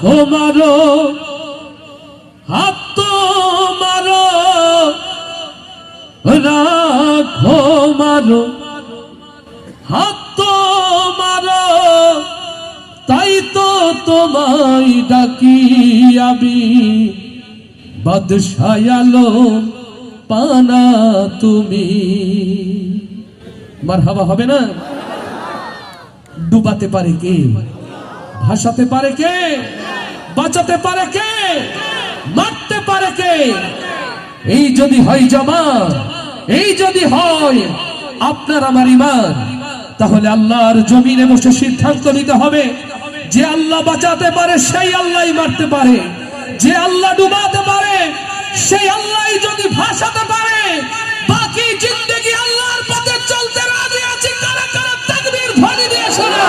রাখো মারো, হাত তো মারো, রাখো মারো, হাত তো মারো, তাই তো তোমায় ডাকি আমি বাদশাহ আলম পানা তুমি। মারহাবা হবে না? ডুবাতে পারে কে? ভাসাতে পারে কে? বাঁচাতে পারে কে? মারতে পারে কে? এই যদি হয় জামাত, এই যদি হয় আপনার আমার ঈমান, তাহলে আল্লাহর জমিনে বসে সিদ্ধান্ত নিতে হবে যে আল্লাহ বাঁচাতে পারে সেই আল্লাহই মারতে পারে, যে আল্লাহ ডুবাতে পারে সেই আল্লাহই যদি ভাসাতে পারে। বাকি জিন্দেগি আল্লাহর পথে চলতে রাজি আছি, কারা কারা তাকবীর ধ্বনি দিয়ে শোনা।